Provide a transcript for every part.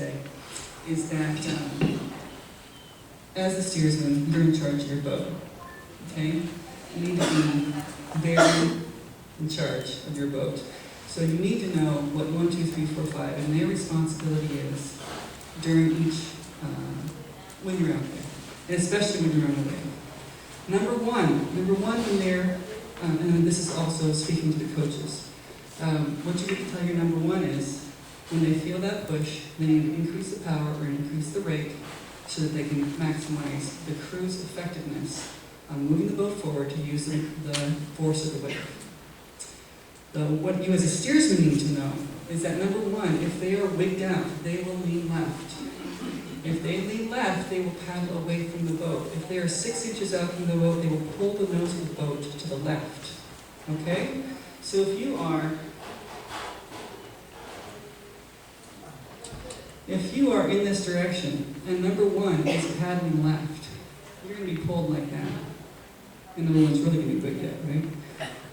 say is that as a steersman, you're in charge of your boat, okay? You need to be very in charge of your boat. So you need to know what 1, 2, 3, 4, 5, and their responsibility is during each, when you're out there, and especially when you're on the wave. Number one when they're, and this is also speaking to the coaches, what you need to tell your number one is, when they feel that push, they need to increase the power or increase the rate so that they can maximize the crew's effectiveness on moving the boat forward to use the force of the wave. What you as a steersman need to know is that number one, if they are wigged out, they will lean left. If they lean left, they will paddle away from the boat. If they are 6 inches out from the boat, they will pull the nose of the boat to the left. Okay? So if you are in this direction, and number one is paddling left, you're going to be pulled like that. And number one's really going to be wigged out, right?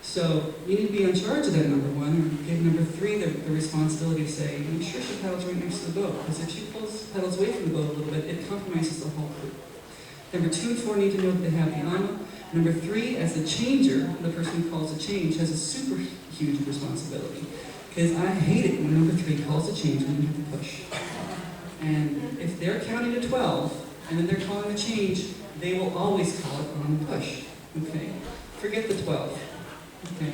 So you need to be in charge of that number one, and give number three the responsibility to say, make sure she paddles right next to the boat, because if she paddles away from the boat a little bit, it compromises the whole crew. Number 2 and 4 need to know that they have the AMA. Number 3, as the changer, the person who calls a change, has a super huge responsibility. Because I hate it when number 3 calls a change when you have to push. And if they're counting to 12, and then they're calling a change, they will always call it on the push. Okay? Forget the 12. Okay?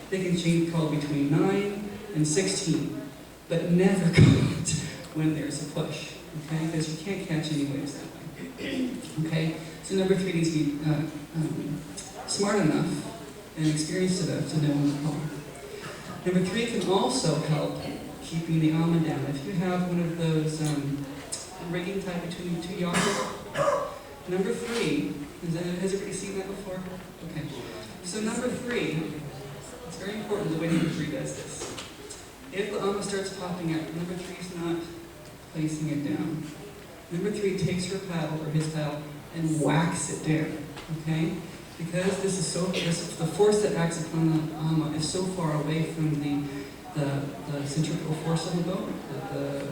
They can change call between 9 and 16, but never call it when there's a push. Okay? Because you can't catch any waves that way. Okay? So number 3 needs to be smart enough and experienced enough to know when to call. Number 3 can also help keeping the AMA down. If you have one of those rigging tied between 2 yards, number 3, has everybody seen that before? Okay. So number 3, it's very important the way number 3 does this. If the AMA starts popping up, number 3 is not placing it down. Number 3 takes her paddle or his paddle and whacks it down. Okay? Because this is the force that acts upon the AMA is so far away from the centrifugal force of the boat, the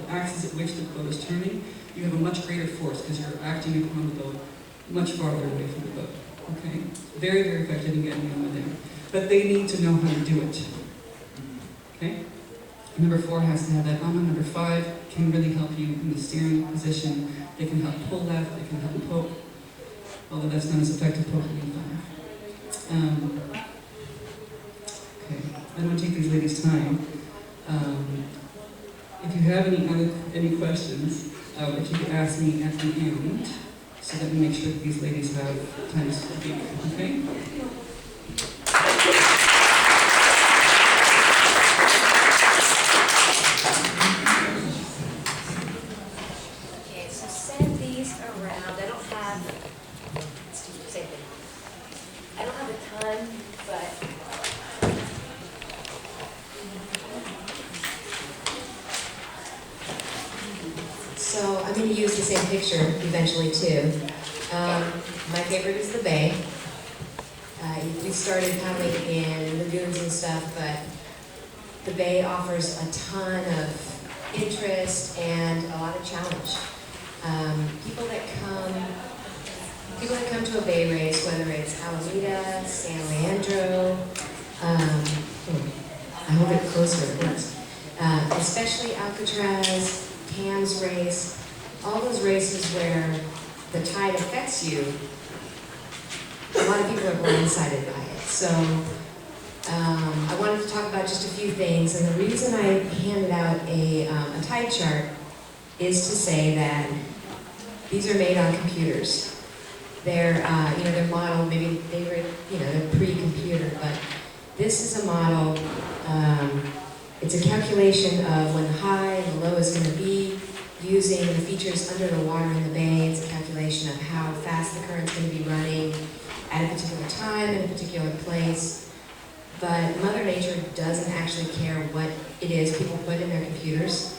axis at which the boat is turning, you have a much greater force because you're acting upon the boat much farther away from the boat. Okay? Very, very effective in getting the AMA down. But they need to know how to do it. Okay? Number 4 has to have that AMA. Number 5 can really help you in the steering position. They can help pull left, they can help poke, although that's not as effective poking in 5. Okay, I don't want to take these ladies' time. If you have any questions, if you could ask me at the end, so that we make sure that these ladies have time to speak. Okay? So I'm going to use the same picture eventually too. My favorite is the bay. We started paddling in lagoons and stuff, but the bay offers a ton of interest and a lot of challenge. People that come to a bay race, whether it's Alameda, San Leandro, I hold it closer, especially Alcatraz, Tam's race, all those races where the tide affects you, a lot of people are blindsided by it. So I wanted to talk about just a few things, and the reason I handed out a tide chart is to say that these are made on computers. They're they're modeled, maybe they're pre-computer, but this is a model. It's a calculation of when the high and the low is going to be, using the features under the water in the bay. It's a calculation of how fast the current's going to be running at a particular time in a particular place. But Mother Nature doesn't actually care what it is people put in their computers.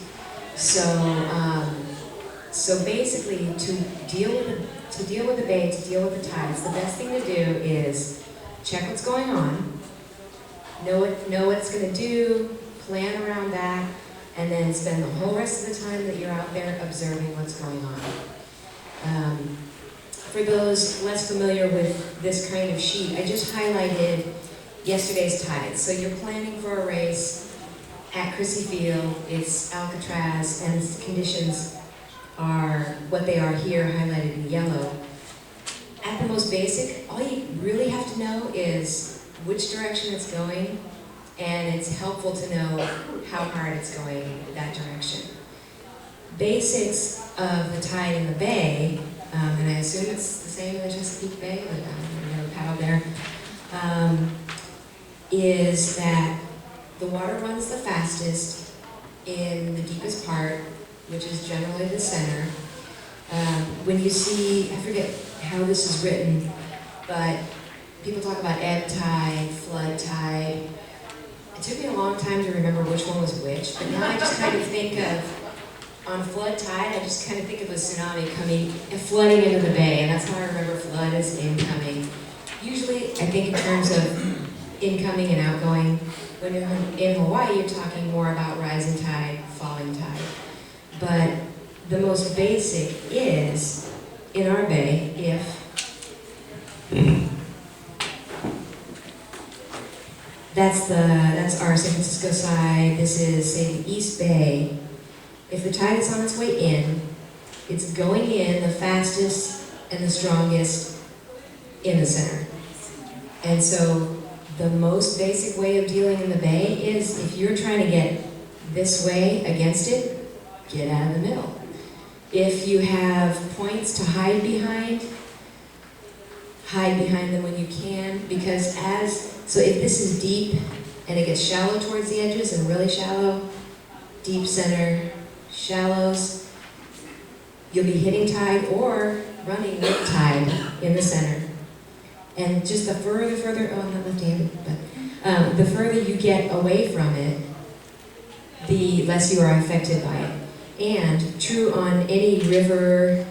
So basically, to deal with the bay, to deal with the tides, the best thing to do is check what's going on, know what it's going to do, plan around that, and then spend the whole rest of the time that you're out there observing what's going on. For those less familiar with this kind of sheet, I just highlighted yesterday's tides. So you're planning for a race at Chrissy Field, it's Alcatraz, and the conditions are what they are here, highlighted in yellow. At the most basic, all you really have to know is which direction it's going, and it's helpful to know how hard it's going that direction. Basics of the tide in the bay, and I assume it's the same in the Chesapeake Bay, but I've never paddled there, is that the water runs the fastest in the deepest part, which is generally the center. When you see, I forget how this is written, but people talk about ebb tide, flood tide. It took me a long time to remember which one was which, but now I just kind of think of, on flood tide, I just kind of think of a tsunami coming and flooding into the bay, and that's how I remember flood as incoming. Usually, I think in terms of incoming and outgoing. When you're in Hawaii, you're talking more about rising tide, falling tide. But the most basic is, in our bay, that's our San Francisco side, this is, say, the East Bay. If the tide is on its way in, it's going in the fastest and the strongest in the center. And so the most basic way of dealing in the bay is, if you're trying to get this way against it, get out of the middle. If you have points to hide behind them when you can, because so if this is deep and it gets shallow towards the edges and really shallow, deep center, shallows, you'll be hitting tide or running with tide in the center. And just the further, oh, I'm not left-handed, but the further you get away from it, the less you are affected by it. And true on any river,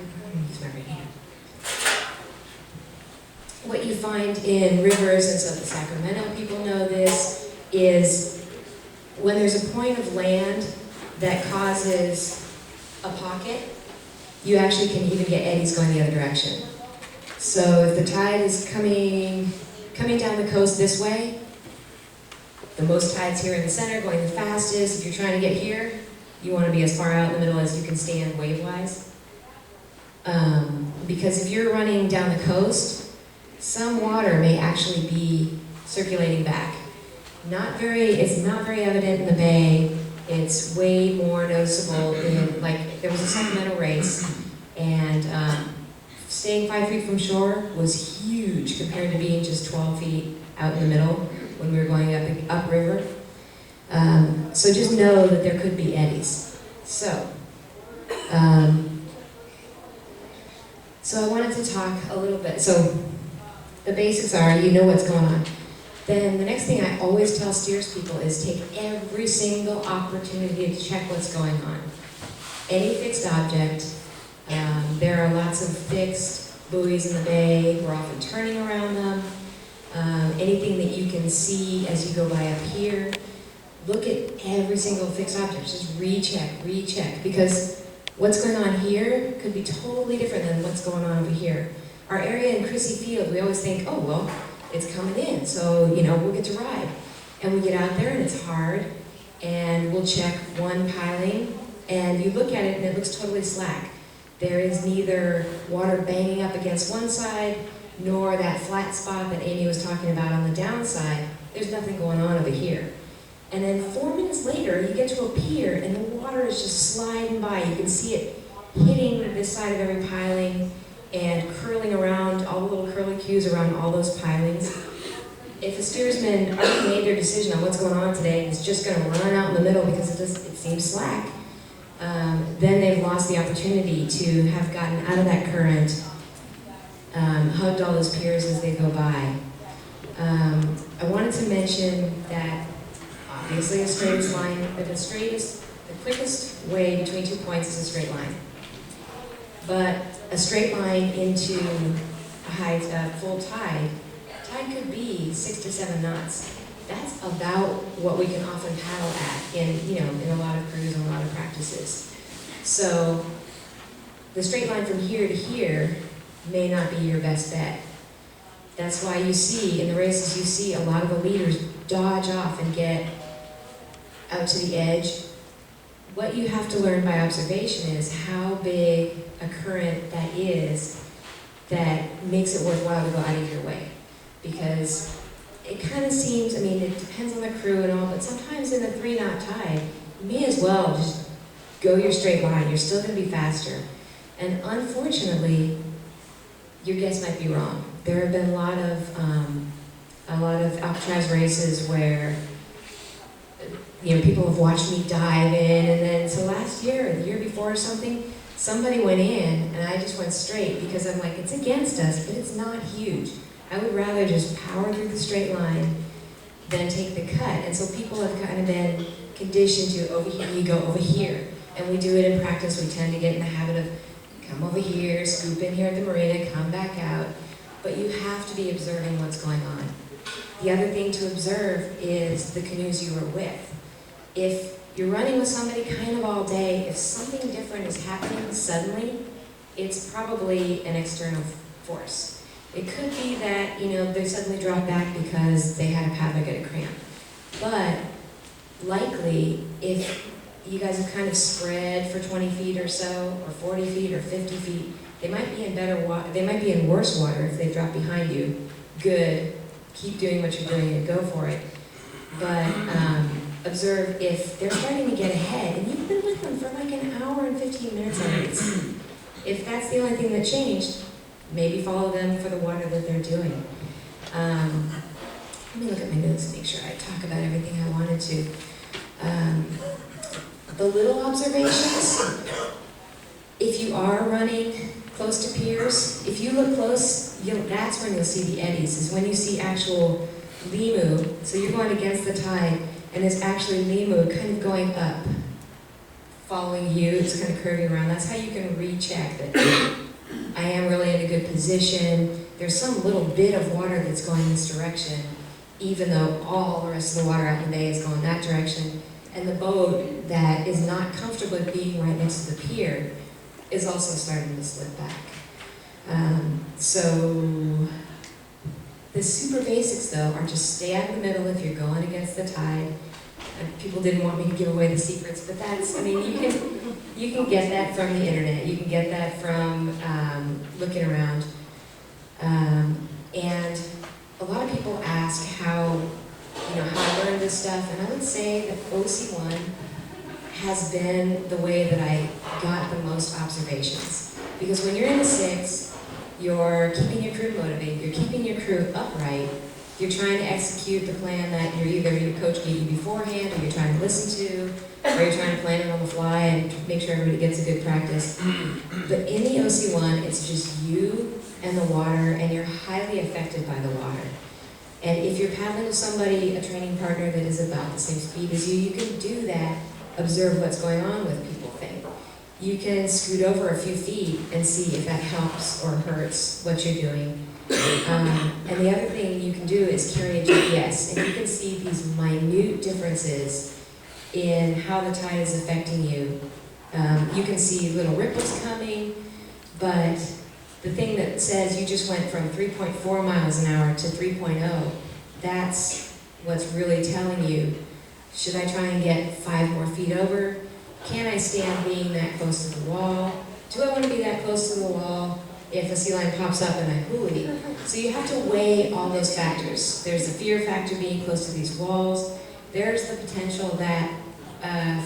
what you find in rivers, and so the Sacramento people know this, is when there's a point of land that causes a pocket, you actually can even get eddies going the other direction. So if the tide is coming down the coast this way, the most tide's here in the center, going the fastest. If you're trying to get here, you want to be as far out in the middle as you can stand wave-wise. Because if you're running down the coast, some water may actually be circulating back. It's not very evident in the bay. It's way more noticeable in, like, there was a Sacramento race, and staying 5 feet from shore was huge compared to being just 12 feet out in the middle when we were going upriver. So just know that there could be eddies. So I wanted to talk a little bit. So the basics are, you know what's going on. Then the next thing I always tell steers people is take every single opportunity to check what's going on. Any fixed object, there are lots of fixed buoys in the bay, we're often turning around them. Anything that you can see as you go by up here, look at every single fixed object, just recheck, because what's going on here could be totally different than what's going on over here. Our area in Chrissy Field, we always think, oh, well, it's coming in, so, we'll get to ride. And we get out there and it's hard, and we'll check one piling, and you look at it and it looks totally slack. There is neither water banging up against one side, nor that flat spot that Amy was talking about on the downside. There's nothing going on over here. And then 4 minutes later, you get to a pier, and the water is just sliding by. You can see it hitting this side of every piling and curling around, all the little curly cues around all those pilings. If a steersman already made their decision on what's going on today and is just going to run out in the middle because it seems slack, then they've lost the opportunity to have gotten out of that current, hugged all those piers as they go by. I wanted to mention that obviously a straight line, but the quickest way between 2 points is a straight line. But a straight line into a full tide could be 6 to 7 knots. that's about what we can often paddle at in a lot of crews and a lot of practices. So the straight line from here to here may not be your best bet. That's why you see, in the races, you see a lot of the leaders dodge off and get out to the edge. What you have to learn by observation is how big a current that is that makes it worthwhile to go out of your way. Because it kind of seems, I mean, it depends on the crew and all, but sometimes in a 3-knot tide, you may as well just go your straight line. You're still going to be faster. And unfortunately, your guess might be wrong. There have been a lot of Alcatraz races where people have watched me dive in, and then so last year or the year before or something, somebody went in and I just went straight because I'm like, it's against us, but it's not huge. I would rather just power through the straight line than take the cut. And so people have kind of been conditioned to over here, you go over here. And we do it in practice. We tend to get in the habit of come over here, scoop in here at the marina, come back out. But you have to be observing what's going on. The other thing to observe is the canoes you are with. If you're running with somebody kind of all day, if something different is happening suddenly, it's probably an external force. It could be that, they suddenly drop back because they had a paddle or get a cramp. But likely, if you guys have kind of spread for 20 feet or so, or 40 feet or 50 feet, they might be in better water, they might be in worse water if they drop behind you. Good, keep doing what you're doing and go for it. But observe if they're starting to get ahead, and you've been with them for like an hour and 15 minutes on race. If that's the only thing that changed, maybe follow them for the water that they're doing. Let me look at my notes and make sure I talk about everything I wanted to. The little observations, if you are running close to piers, if you look close, that's when you'll see the eddies, is when you see actual limu. So you're going against the tide, and there's actually limu kind of going up, following you, it's kind of curving around. That's how you can recheck that I am really in a good position. There's some little bit of water that's going this direction, even though all the rest of the water out in the bay is going that direction. And the boat that is not comfortable being right next to the pier is also starting to slip back. So the super basics, though, are just stay out of the middle if you're going against the tide. And people didn't want me to give away the secrets, but that's, you can get that from the internet. You can get that from looking around. And a lot of people ask how I learned this stuff, and I would say that OC1 has been the way that I got the most observations. Because when you're in the six, you're keeping your crew motivated, you're keeping your crew upright, you're trying to execute the plan that either your coach gave you beforehand, or you're trying to listen to, or you're trying to plan it on the fly and make sure everybody gets a good practice. But in the OC1, it's just you and the water, and you're highly affected by the water. And if you're paddling with somebody, a training partner that is about the same speed as you, you can do that, observe what's going on with people thing. You can scoot over a few feet and see if that helps or hurts what you're doing. And the other thing you can do is carry a GPS, and you can see these minute differences in how the tide is affecting you. You can see little ripples coming, but the thing that says you just went from 3.4 miles an hour to 3.0, that's what's really telling you, should I try and get 5 more feet over? Can I stand being that close to the wall? Do I want to be that close to the wall if a sea lion pops up and I hooey? So you have to weigh all those factors. There's the fear factor being close to these walls. There's the potential that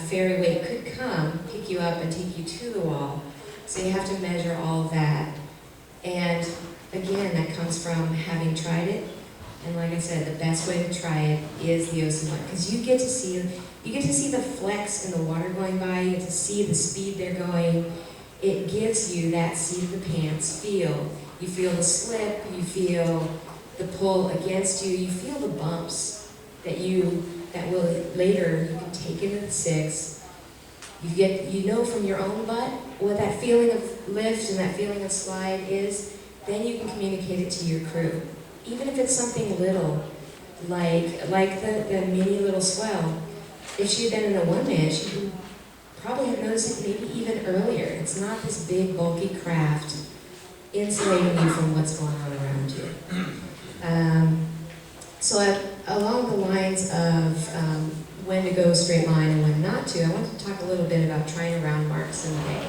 ferry wave could come, pick you up and take you to the wall. So you have to measure all of that. And again, that comes from having tried it. And like I said, the best way to try it is the OC1, because you get to see the flex in the water going by. You get to see the speed they're going. It gives you that seat of the pants feel. You feel the slip. You feel the pull against you. You feel the bumps that will later you can take into the six. You know from your own butt what that feeling of lift and that feeling of slide is. Then you can communicate it to your crew. Even if it's something little, like the mini little swell, if she had been in a one-man, she would probably have noticed it maybe even earlier. It's not this big, bulky craft insulating you from what's going on around you. Along the lines of when to go straight line and when not to, I want to talk a little bit about trying around marks in May.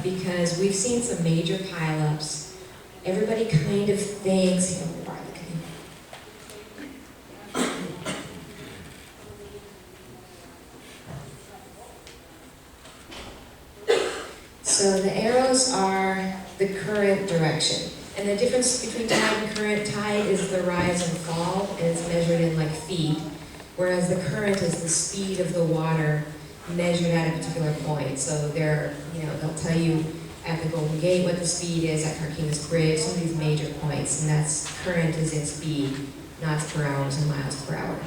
Because we've seen some major pileups. Everybody kind of thinks, so the arrows are the current direction. And the difference between tide and current, tide is the rise and fall, and it's measured in like feet, whereas the current is the speed of the water measured at a particular point. So they'll tell you at the Golden Gate what the speed is, at Carquinez Bridge, some of these major points, and that's current is in speed, knots per hour and miles per hour.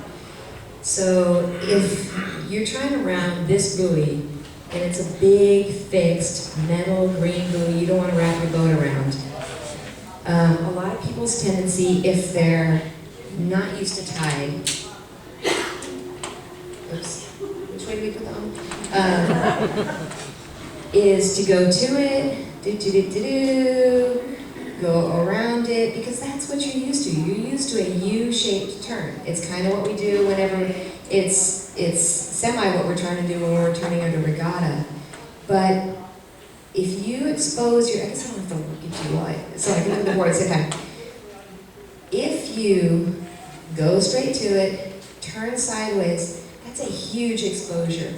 So if you're trying to round this buoy, and it's a big, fixed, metal, green buoy you don't want to wrap your boat around, a lot of people's tendency, if they're not used to tide, oops, which way do we put that on? Is to go to it, go around it, because that's what you're used to. You're used to a U-shaped turn. It's kind of what we do whenever it's semi what we're trying to do when we're turning out a regatta. But if you expose your, I guess I don't have to look at you while so I can look at the board at the same time. If you go straight to it, turn sideways, that's a huge exposure.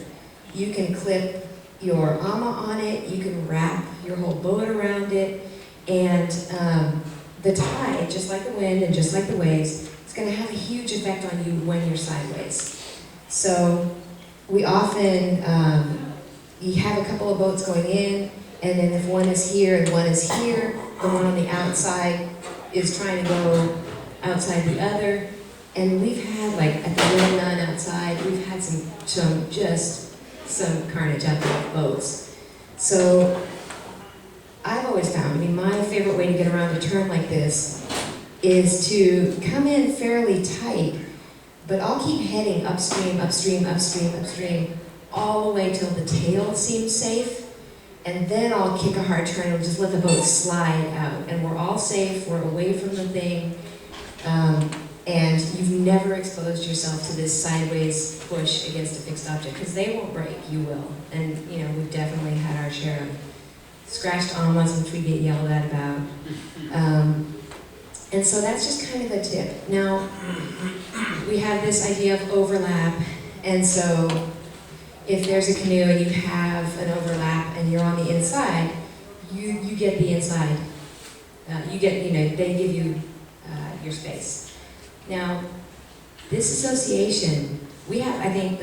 You can clip your ama on it, you can wrap your whole boat around it, and the tide, just like the wind and just like the waves, it's going to have a huge effect on you when you're sideways. So we often, you have a couple of boats going in, and then if one is here and one is here, the one on the outside is trying to go outside the other. And we've had, like, at the Little Nun outside, we've had some carnage out there with boats. So I've always found, my favorite way to get around a turn like this is to come in fairly tight, but I'll keep heading upstream, upstream, upstream, upstream, all the way till the tail seems safe, and then I'll kick a hard turn and just let the boat slide out. And we're all safe, we're away from the thing, and you've never exposed yourself to this sideways push against a fixed object, because they won't break, you will. And we've definitely had our share of scratched amas, which we get yelled at about. And so that's just kind of a tip. Now, we have this idea of overlap, and so if there's a canoe and you have an overlap and you're on the inside, you get the inside. They give you your space. Now, this association, we have, I think,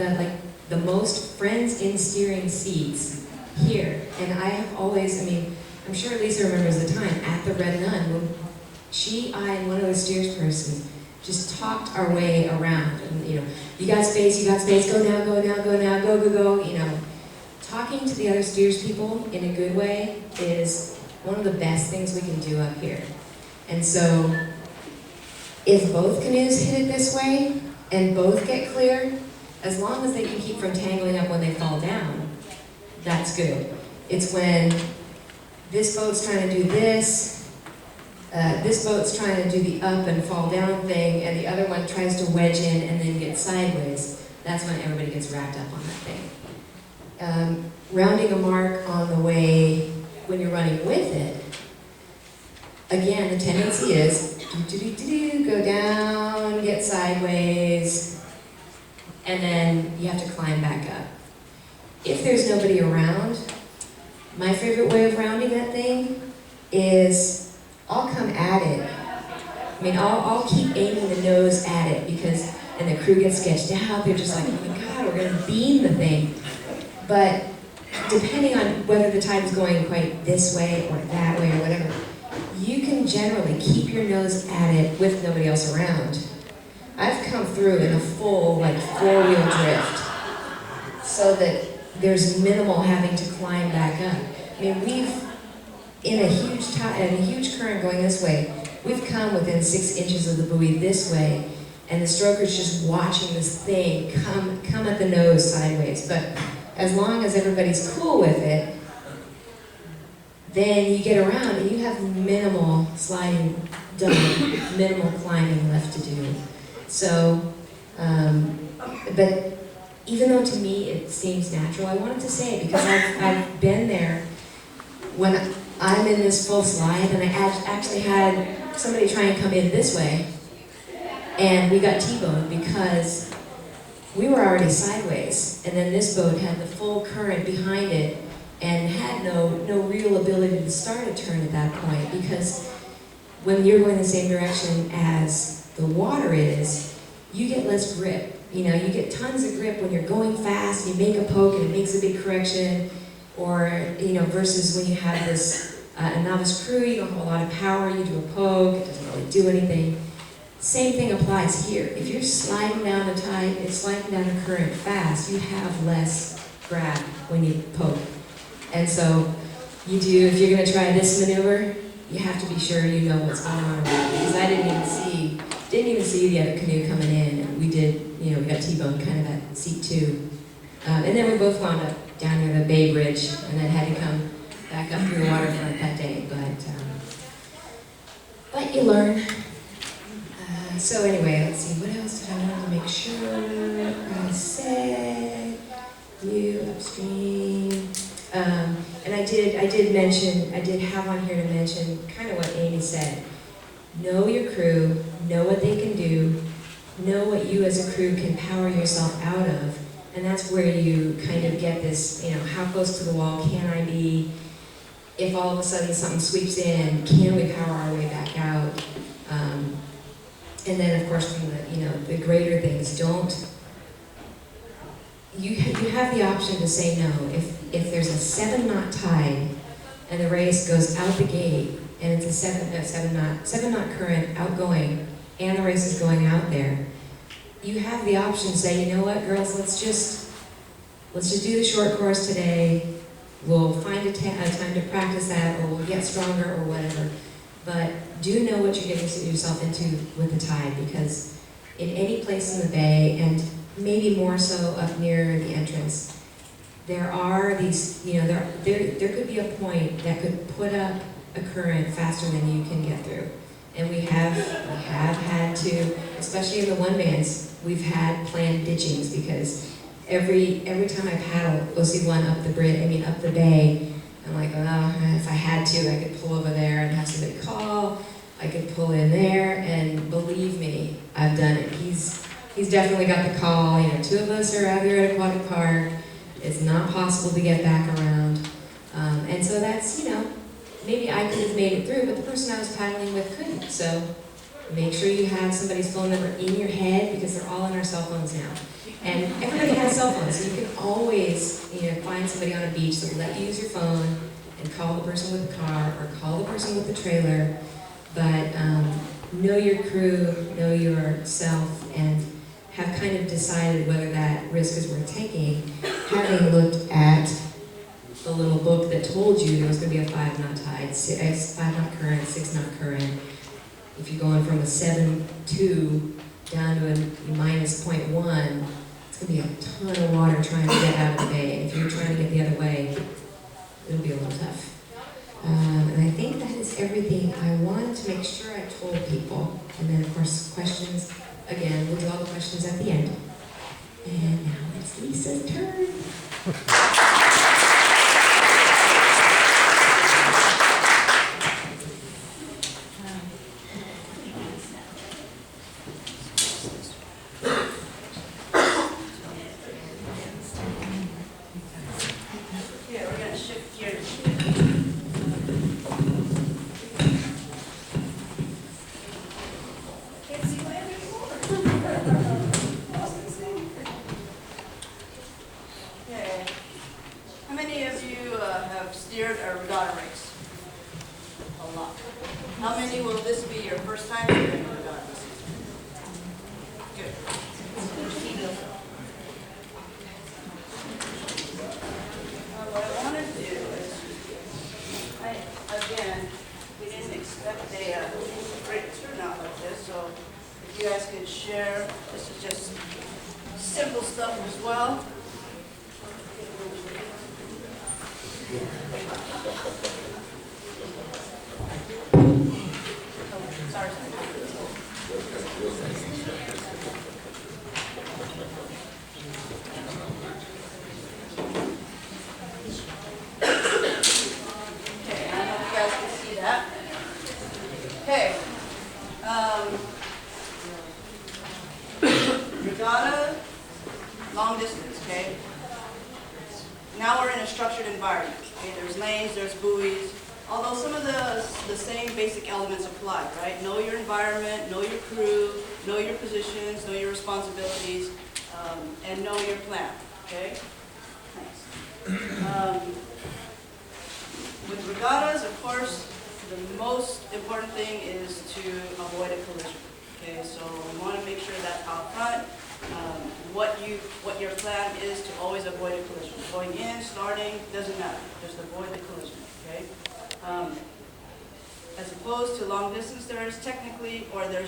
the most friends in steering seats here. And I have always, I'm sure Lisa remembers the time at the Red Nun when I, and one of the steers persons just talked our way around. And, you got space, go now, go now, go now, go, go, go. Talking to the other steers people in a good way is one of the best things we can do up here. And so, if both canoes hit it this way, and both get clear, as long as they can keep from tangling up when they fall down, that's good. It's when this boat's trying to do this boat's trying to do the up and fall down thing, and the other one tries to wedge in and then get sideways, that's when everybody gets wrapped up on that thing. Rounding a mark on the way when you're running with it, again, the tendency is go down, get sideways, and then you have to climb back up. If there's nobody around, my favorite way of rounding that thing is I'll come at it. I'll keep aiming the nose at it and the crew gets sketched out. They're just like, oh my God, we're gonna beam the thing. But depending on whether the tide is going quite this way or that way or whatever, you can generally keep your nose at it with nobody else around. I've come through in a full, four-wheel drift so that there's minimal having to climb back up. We've, in a huge current going this way, we've come within 6 inches of the buoy this way, and the stroker's just watching this thing come at the nose sideways. But as long as everybody's cool with it, then you get around and you have minimal sliding done, minimal climbing left to do. So, but even though to me it seems natural, I wanted to say it because I've been there when I'm in this full slide, and I actually had somebody try and come in this way, and we got T-boned because we were already sideways, and then this boat had the full current behind it and had no real ability to start a turn at that point, because when you're going the same direction as the water is, you get less grip. You know, you get tons of grip when you're going fast, you make a poke and it makes a big correction, or, you know, versus when you have this a novice crew, you don't have a lot of power, you do a poke, it doesn't really do anything. Same thing applies here. If you're sliding down the tide, it's sliding down the current fast, you have less grab when you poke. And so you do, if you're gonna try this maneuver, you have to be sure you know what's going on around you, because I didn't even see the other canoe coming in, and we did, you know, we got T-boned kind of at seat 2. And then we both wound up down near the Bay Bridge, and then had to come back up through the waterfront that day, but you learn. So anyway, let's see, what else did I want to make sure I said? You upstream. And I did mention, I did have on here to mention kind of what Amy said. Know your crew, know what they can do, know what you as a crew can power yourself out of, and that's where you kind of get this, you know, how close to the wall can I be? If all of a sudden something sweeps in, can we power our way back out? And then of course from the, you know, the greater things, you have the option to say no. If there's a 7-knot tide and the race goes out the gate and it's a 7 knot current outgoing and the race is going out there, you have the option to say, you know what, girls, let's just do the short course today. We'll find a time to practice that, or we'll get stronger, or whatever. But do know what you're getting yourself into with the tide, because in any place in the bay, and maybe more so up near the entrance, there are these, you know, there could be a point that could put up a current faster than you can get through. And we have had to, especially in the one-mans, we've had planned ditchings, because every time I paddle OC1 up the bridge, up the bay, I'm like, oh, if I had to, I could pull over there and have somebody call. I could pull in there, and believe me, I've done it. He's definitely got the call. You know, 2 of us are out here at Aquatic Park. It's not possible to get back around, and so that's, you know, maybe I could have made it through, but the person I was paddling with couldn't. So make sure you have somebody's phone number in your head, because they're all on our cell phones now. And everybody has cell phones, so you can always, you know, find somebody on a beach that will let you use your phone and call the person with the car or call the person with the trailer. But know your crew, know yourself, and have kind of decided whether that risk is worth taking, having looked at the little book that told you there was going to be a 5-knot tide, 5-knot current, 6-knot current. If you're going from a 7.2 down to a minus 0.1, it's going to be a ton of water trying to get out of the bay. And if you're trying to get the other way, it'll be a little tough. And I think that is everything I wanted to make sure I told people. And then, of course, questions. Again, we'll do all the questions at the end. And now it's Lisa's turn. If you guys could share, this is just simple stuff as well. Oh, sorry. Okay, I don't know if you guys can see that. Okay. Regatta, long distance, okay? Now we're in a structured environment, okay? There's lanes, there's buoys, although some of the same basic elements apply, right? Know your environment, know your crew, know your positions, know your responsibilities, and know your plan, okay? Nice. With regattas, of course, the most important thing is to avoid a collision. Okay, so we want to make sure that out front, what your plan is to always avoid a collision. Going in, starting, doesn't matter. Just avoid the collision. Okay. As opposed to long distance, there's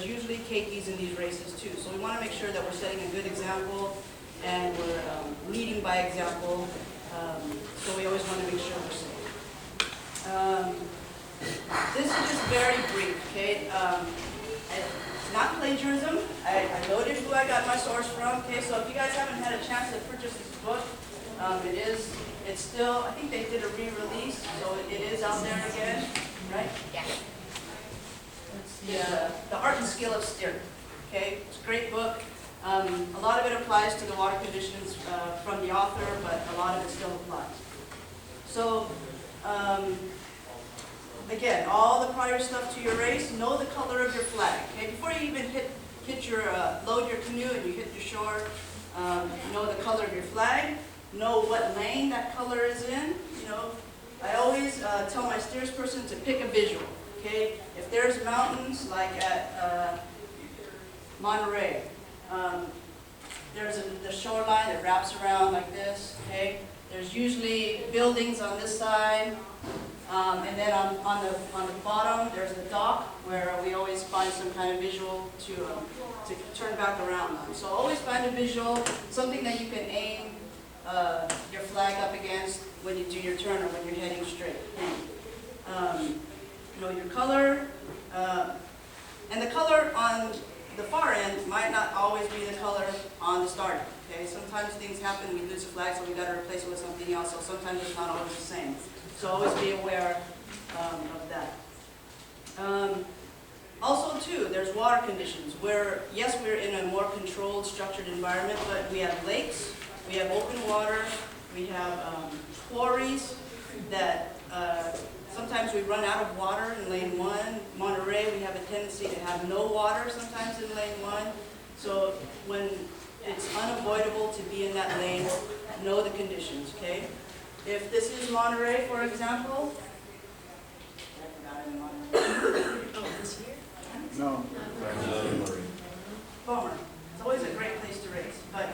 usually keikis in these races too. So we want to make sure that we're setting a good example and we're leading by example. So we always want to make sure we're safe. This is just very brief, okay? It's not plagiarism. I noticed who I got my source from, okay? So if you guys haven't had a chance to purchase this book, it's still, I think they did a re-release, so it is out there again, right? Yeah. It's the Art and Skill of Steering, okay? It's a great book. A lot of it applies to the water conditions from the author, but a lot of it still applies. So, again, all the prior stuff to your race, know the color of your flag. Okay? Before you even load your canoe and you hit your shore, know the color of your flag, know what lane that color is in. You know, I always tell my steersperson to pick a visual. Okay, if there's mountains like at Monterey, there's the shoreline that wraps around like this. Okay, there's usually buildings on this side. And then on the bottom, there's the dock where we always find some kind of visual to turn back around on. So always find a visual, something that you can aim your flag up against when you do your turn or when you're heading straight. Know your color, and the color on the far end might not always be the color on the start. Okay, sometimes things happen, we lose a flag, so we got to replace it with something else. So sometimes it's not always the same. So always be aware of that. Also, too, there's water conditions where, yes, we're in a more controlled, structured environment, but we have lakes, we have open water, we have quarries that sometimes we run out of water in lane 1. Monterey, we have a tendency to have no water sometimes in lane 1. So when it's unavoidable to be in that lane, know the conditions, okay? If this is Monterey, for example, Oh, this here? No. Bummer. It's always a great place to race, but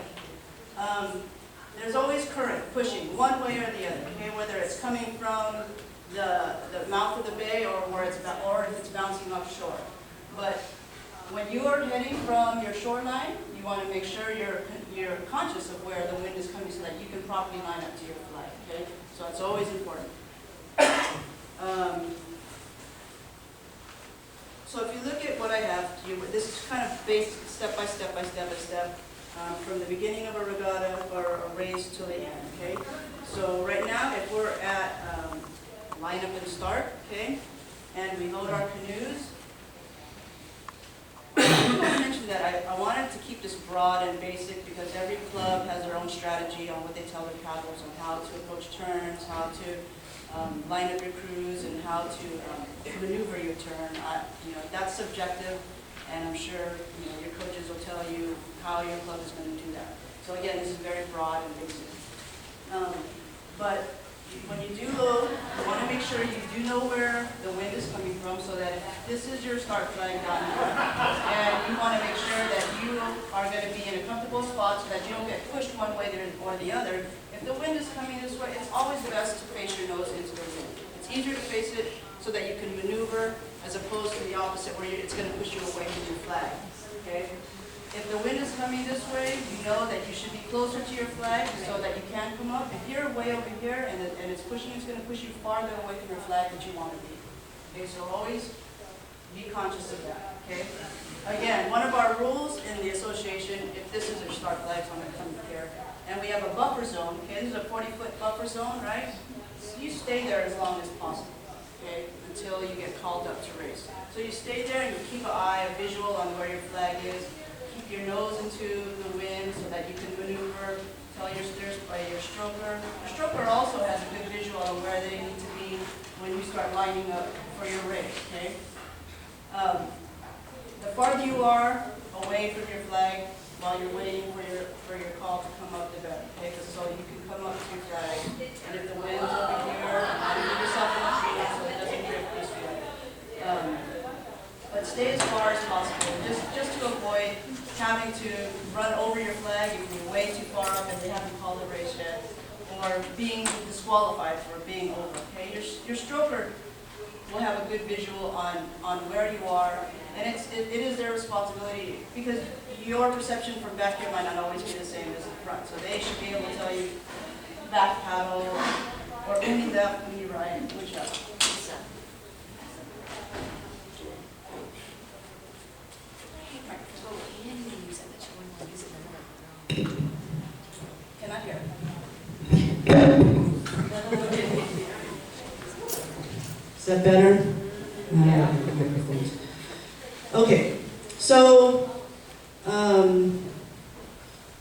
there's always current pushing one way or the other. Okay, whether it's coming from the mouth of the bay or if it's bouncing offshore. But when you are heading from your shoreline, you want to make sure you're conscious of where the wind is coming so that you can properly line up to your flag. Okay, so it's always important. So if you look at what I have, this is kind of based step by step by step by step, from the beginning of a regatta or a race to the end. Okay, so right now, if we're at line up and start, okay, and we load our canoes. I want to mention that I wanted to keep this broad and basic because every club has their own strategy on what they tell their paddlers on how to approach turns, how to line up your crews, and how to maneuver your turn. That's subjective, and I'm sure your coaches will tell you how your club is going to do that. So again, this is very broad and basic. But when you do load, you want to make sure you do know where the wind is coming from so that if this is your start flag down here, and you want to make sure that you are going to be in a comfortable spot so that you don't get pushed one way or the other. If the wind is coming this way, it's always best to face your nose into the wind. It's easier to face it so that you can maneuver as opposed to the opposite where it's going to push you away from your flag. okay? If the wind is coming this way, you know that you should be closer to your flag so that you can come up. If you're way over here and it's pushing, it's going to push you farther away from your flag that you want to be. Okay, so always be conscious of that, okay? Again, one of our rules in the association, if this is your start flag, so I'm going to come here, and we have a buffer zone, okay? This is a 40-foot buffer zone, right? So you stay there as long as possible, okay, until you get called up to race. So you stay there and you keep an eye, a visual on where your flag is. Keep your nose into the wind so that you can maneuver. Tell your steers by your stroker. Your stroker also has a good visual on where they need to be when you start lining up for your race, okay? The farther you are away from your flag while you're waiting for your call to come up the better, okay? So you can come up to your flag, and if the wind's over here, move yourself in the tree so it doesn't drift this way. But stay as far as possible, just to avoid having to run over your flag if you're way too far up and they haven't called a race yet, or being disqualified for being over, okay? Your stroker will have a good visual on where you are, and it is their responsibility, because your perception from back here might not always be the same as in front, so they should be able to tell you back paddle, or uni left, uni right, whichever. Cannot hear. Is that better? Yeah. Okay, so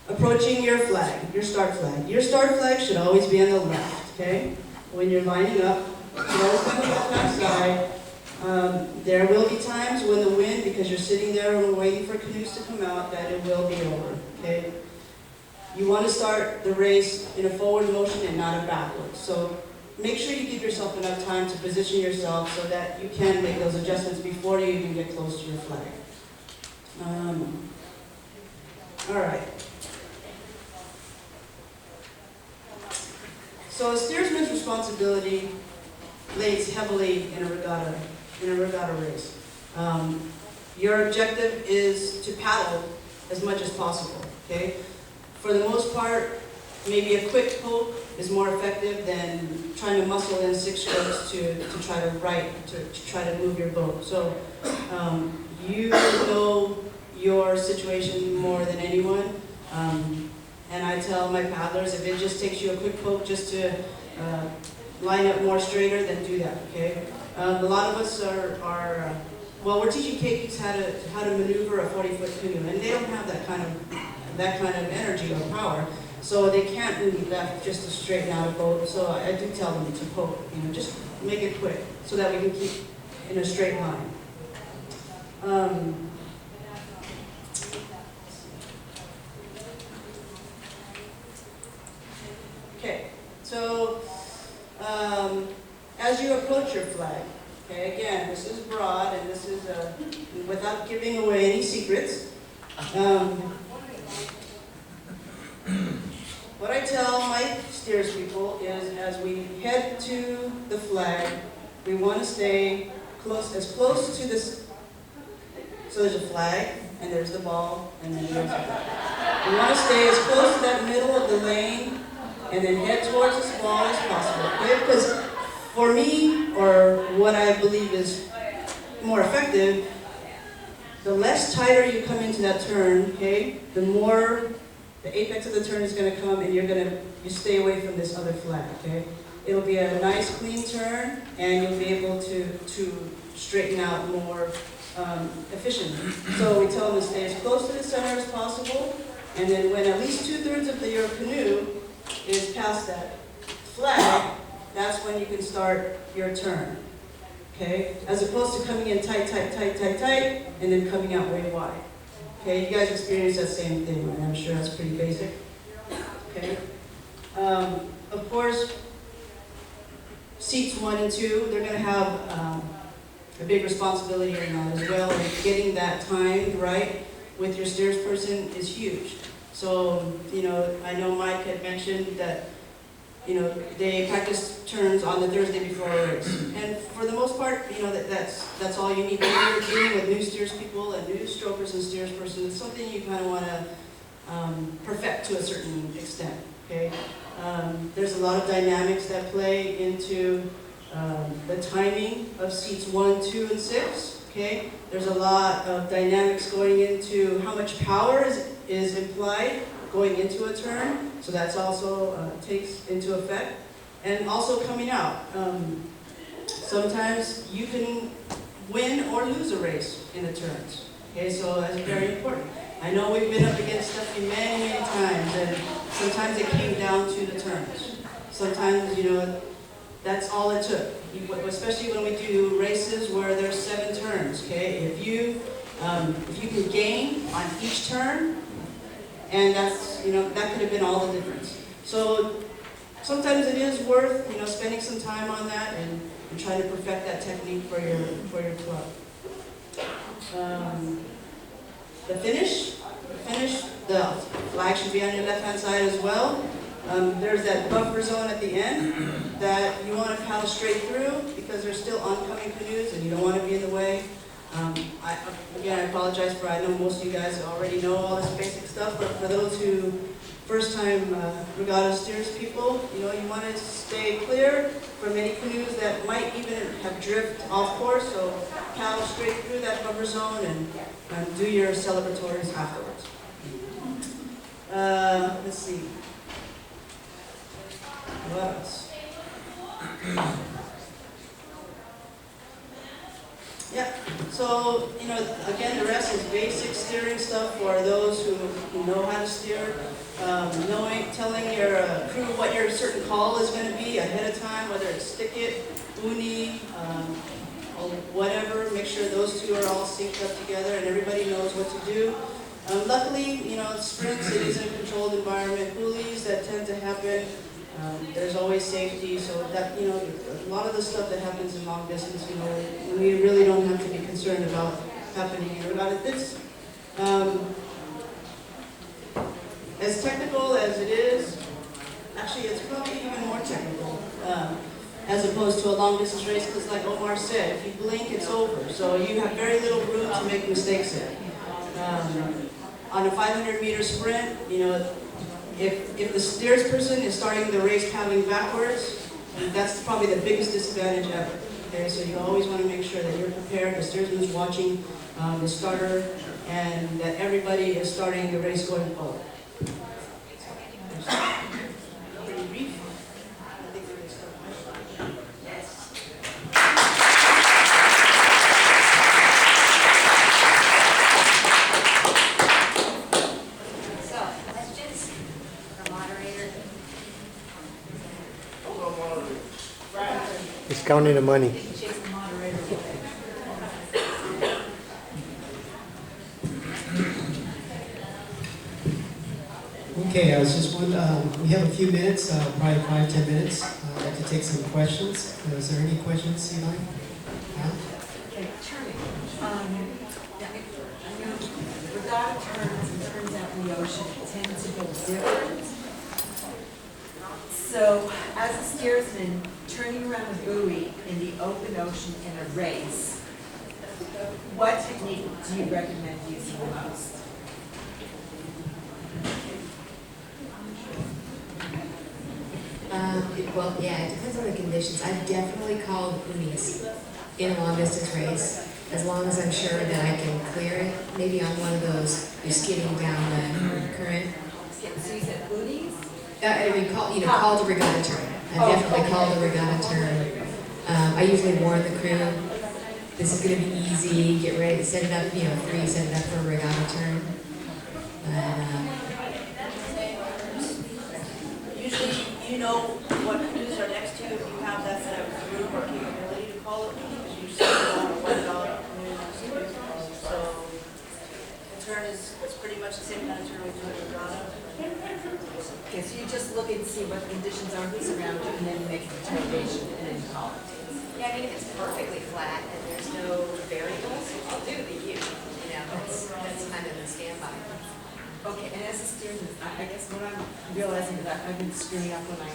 approaching your flag, your start flag. Your start flag should always be on the left, okay? When you're lining up, it's always on the left-hand side. There will be times when the wind, because you're sitting there and waiting for canoes to come out, that it will be over, okay? You want to start the race in a forward motion and not a backwards. So make sure you give yourself enough time to position yourself so that you can make those adjustments before you even get close to your flag. All right. So a steersman's responsibility lays heavily in a regatta race. Your objective is to paddle as much as possible, okay? For the most part, maybe a quick poke is more effective than trying to muscle in 6 strokes to try to try to move your boat. So you know your situation more than anyone. And I tell my paddlers, if it just takes you a quick poke just to line up more straighter, then do that, okay? A lot of us well, we're teaching KPs how to maneuver a 40-foot canoe, and they don't have that kind of energy or power, so they can't move left just to straighten out a boat. So I do tell them to poke, just make it quick so that we can keep in a straight line. Okay, so as you approach your flag, okay, again, this is broad and this is without giving away any secrets. What I tell my steers people is, as we head to the flag, we want to stay as close to this. So there's a flag, and there's the ball, and then there's the flag. We want to stay as close to that middle of the lane, and then head towards this ball as possible. Okay? Because for me, or what I believe is more effective, the less tighter you come into that turn, okay, the more the apex of the turn is going to come, and you stay away from this other flag, okay? It'll be a nice clean turn, and you'll be able to straighten out more efficiently. So we tell them to stay as close to the center as possible, and then when at least 2/3 of your canoe is past that flag, that's when you can start your turn, okay? As opposed to coming in tight, and then coming out way wide. Okay, you guys experience that same thing, right? I'm sure that's pretty basic. Okay. Of course, seats 1 and 2, they're going to have a big responsibility in that as well. And getting that timed right with your steersperson is huge. So, I know Mike had mentioned that they practice turns on the Thursday before a race. And for the most part, that's all you need. When you're dealing with new steers people and new strokers and steers person, it's something you kind of want to perfect to a certain extent, okay? There's a lot of dynamics that play into the timing of seats 1, 2, and 6, okay? There's a lot of dynamics going into how much power is implied going into a turn, so that's also takes into effect. And also coming out. Sometimes you can win or lose a race in the turns, okay? So that's very important. I know we've been up against Stephanie many, many times, and sometimes it came down to the turns. Sometimes, that's all it took. Especially when we do races where there's 7 turns, okay? If you can gain on each turn, and that's, that could have been all the difference. So sometimes it is worth, spending some time on that and trying to perfect that technique for your club. The finish, the flag should be on your left-hand side as well. There's that buffer zone at the end that you want to paddle straight through because there's still oncoming canoes and you don't want to be in the way. I apologize for, I know most of you guys already know all this basic stuff, but for those who first-time regatta steers people, you want to stay clear from any canoes that might even have drift off course, so paddle straight through that buffer zone and do your celebratories afterwards. Let's see. What else? Yeah, so, again, the rest is basic steering stuff for those who know how to steer. Telling your crew what your certain call is going to be ahead of time, whether it's stick it, uni, or whatever. Make sure those two are all synced up together and everybody knows what to do. Luckily, sprints, it is in a controlled environment. Coolies that tend to happen. There's always safety, so that, a lot of the stuff that happens in long distance, we really don't have to be concerned about happening in regatta. This, as technical as it is, actually it's probably even more technical, as opposed to a long distance race, because like Omar said, if you blink, it's over. So you have very little room to make mistakes in. On a 500-meter sprint, if the steers person is starting the race paddling backwards, that's probably the biggest disadvantage ever. Okay, so you always want to make sure that you're prepared, the steersman is watching the starter, and that everybody is starting the race going forward. Pretty brief. I think we're going to start. Yes. He's counting the money. Okay, I was just wondering, we have a few minutes, probably 5-10 minutes. I'd like to take some questions. Is there any questions you like? Okay, turning. Regatta turns and turns out in the ocean tend to go different. So, as a steersman, turning around a buoy in the open ocean in a race, what technique do you recommend using the most? Well, yeah, it depends on the conditions. I've definitely called unis in a long distance race, as long as I'm sure that I can clear it. Maybe on one of those, you're skidding down the current. So you said unis? I mean, called a regatta turn. I've definitely called a regatta turn. I usually warn the crew, this is going to be easy, get ready, set it up, 3, set it up for a regatta turn. Usually, you know what canoes are next to you if you have that set of room or capability to call it, because you see on a $1 canoe next to you. So the turn is pretty much the same kind of turn we do at regatta. Okay, so you just look and see what the conditions are, who's around you, and then make a determination and then call it. Yeah, I mean, if it's perfectly flat and there's no variables, I'll do the U. That's kind of the standby. Okay, and as a steersman, I guess what I'm really realizing that I've been screwing up when I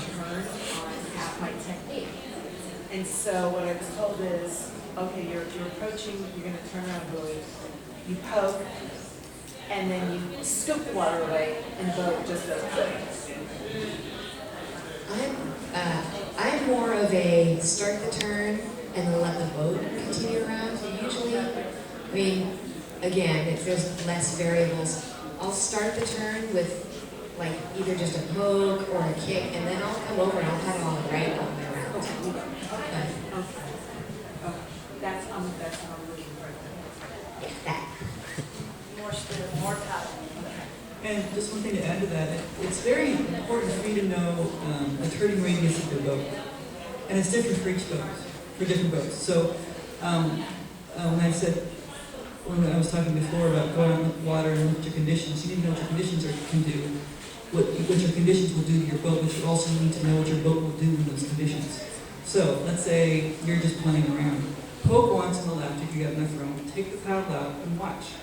turn on my technique. And so what I was told is, okay, you're approaching, you're gonna turn around buoy, you poke, and then you scoop the water away, and the boat just goes. I'm more of a start the turn and then let the boat continue around. Usually, I mean, again, if there's less variables, I'll start the turn with like either just a poke or a kick, and then I'll come over and I'll paddle all right all the way around. Okay. That's what I'm looking for. That. More stiff, more paddle. And just one thing to add to that, it's very important for you to know the turning radius of your boat. And it's different for each boat, for different boats. So when I was talking before about going out in the water and what your conditions, you need to know what your conditions can do, what your conditions will do to your boat, but you also need to know what your boat will do in those conditions. So let's say you're just playing around. Poke once on the left if you got enough room, take the paddle out and watch.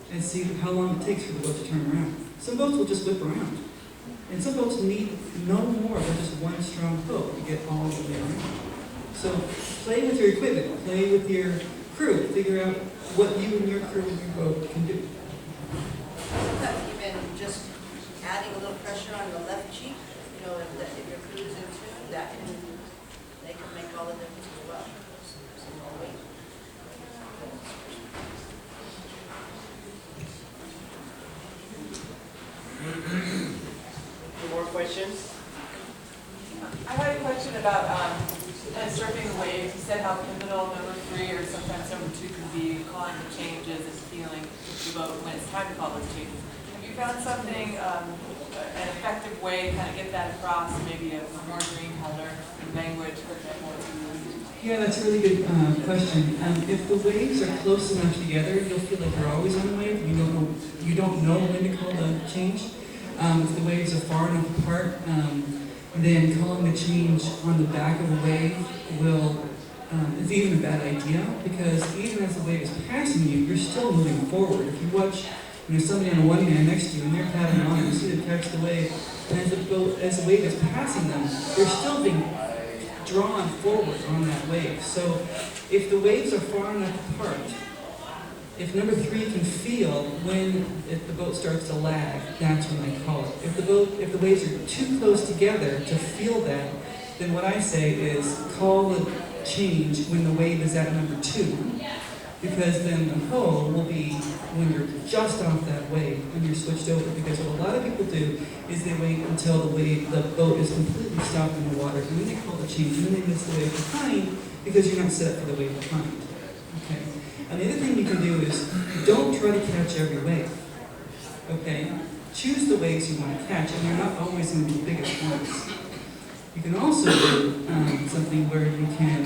And see how long it takes for the boat to turn around. Some boats will just whip around. And some boats need no more than just one strong poke to get all the way around. So play with your equipment, play with your crew, figure out what you and your crew and your boat can do. Sometimes even just adding a little pressure on the left cheek, you know, if your crew is in tune, they can make all the difference as well. So no weight. Any more questions? I had a question about surfing the waves. You said how pivotal number 3 or sometimes number 2 can be calling the changes and feeling the boat when it's time to call those changes. Have you found something, an effective way to kind of get that across, maybe a more green color language, for example? Yeah, that's a really good question. If the waves are close enough together, you'll feel like you're always on the wave. You don't know when to call the change. If the waves are far enough apart, then calling the change on the back of the wave is even a bad idea, because even as the wave is passing you, you're still moving forward. If you watch, there's somebody on a one man next to you and they're paddling on, you see them catch the wave, and as the wave is passing them, they're still being drawn forward on that wave. So if the waves are far enough apart, if number 3 can feel if the boat starts to lag, that's when they call it. If the waves are too close together to feel that, then what I say is call the change when the wave is at number 2, because then the hoe will be when you're just off that wave and you're switched over. Because what a lot of people do is they wait until the boat is completely stopped in the water, and then they call the change, and then they miss the wave behind because you're not set up for the wave behind. Okay. And the other thing you can do is don't try to catch every wave. Okay? Choose the waves you want to catch, and they're not always going to be the biggest ones. You can also do something where you can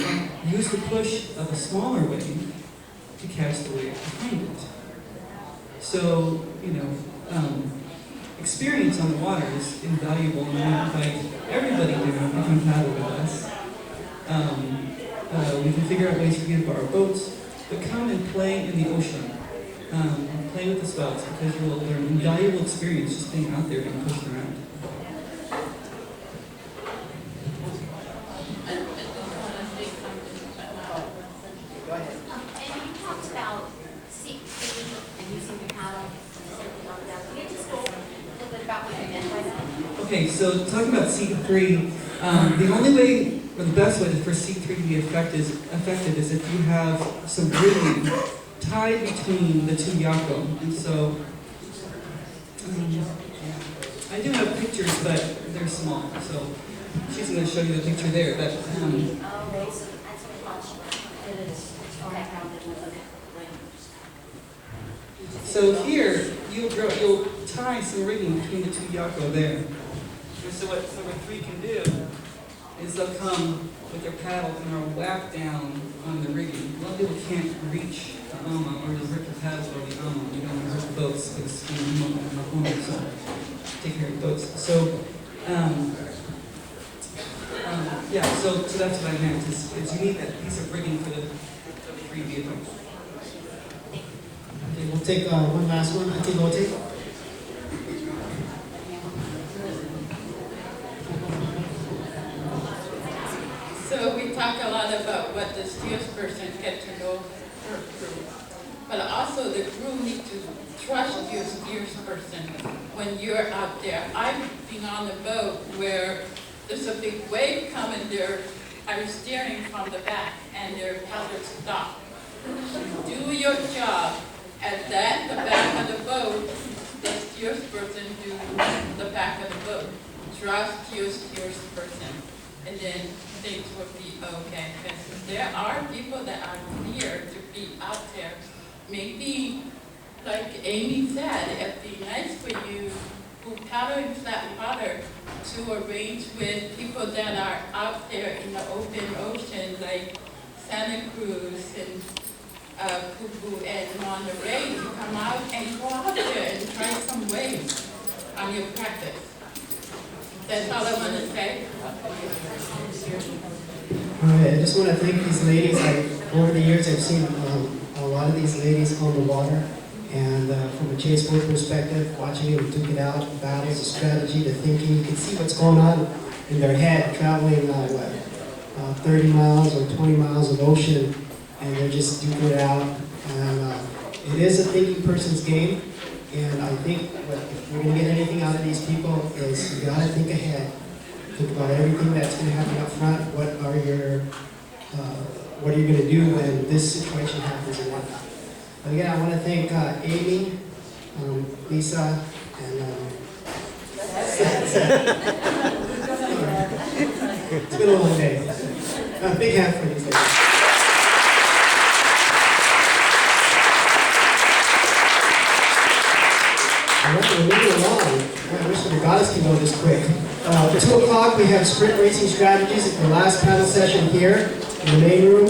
use the push of a smaller wave to catch the wave behind it. So, experience on the water is invaluable, and I invite everybody to come paddle with us. We can figure out ways for you to borrow boats, but come and play in the ocean. Play with the swells, because you will learn invaluable experience just being out there and pushed around. Go ahead. And you talked about seat three and using the paddle and something like that. Can you just go a little bit about what you meant by that? Okay, so talking about seat 3, the only way, or the best way for seat 3 to be effective is if you have some rigging tied between the 2 yako. And so, I do have pictures, but they're small. So she's going to show you the picture there. But Okay, so that's much. It is. Okay. so here you'll tie some rigging between the 2 yako there. And so what number 3 can do is they'll come with their paddle and they'll whack down on the rigging. A lot of people can't reach the ama, or just rip the paddles over the ama. You don't want to hurt the boats, because you won't have enough women, so take care of the boats. So, so that's what I meant, is you need that piece of rigging for the 3 vehicle. Okay, we'll take one last one. I think we'll take. talk a lot about what the salesperson get to know her crew. But also the crew need to trust your salesperson when you're out there. I've been on a boat where there's a big wave coming there. I was steering from the back and their paddlers stopped. Do your job at the back of the boat. The salesperson do the back of the boat. Trust your salesperson, and then things will be okay. Because there are people that are here to be out there. Maybe, like Amy said, it'd be nice for you who paddle in flat water to arrange with people that are out there in the open ocean, like Santa Cruz and Cuckoo and Monterey, to come out and go out there and try some waves on your practice. That's all I want to say. All right, I just want to thank these ladies. Over the years, I've seen a lot of these ladies on the water, and from a chase boat perspective, watching them duke it out, the battles, the strategy, the thinking, you can see what's going on in their head, traveling 30 miles or 20 miles of ocean, and they're just duking it out. And it is a thinking person's game, and I think if we're going to get anything out of these people is you got to think ahead. Think about everything that's going to happen up front. What are you going to do when this situation happens and whatnot? But again, I want to thank Amy, Lisa, and it's been a long day. A big hand for these ladies. All right, we're moving along. I wish the goddess could go this quick. 2 o'clock, we have sprint racing strategies at the last panel session here in the main room.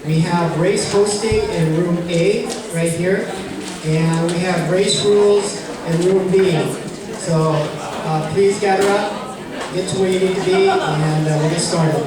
We have race hosting in room A, right here. And we have race rules in room B. So please gather up, get to where you need to be, and we'll get started.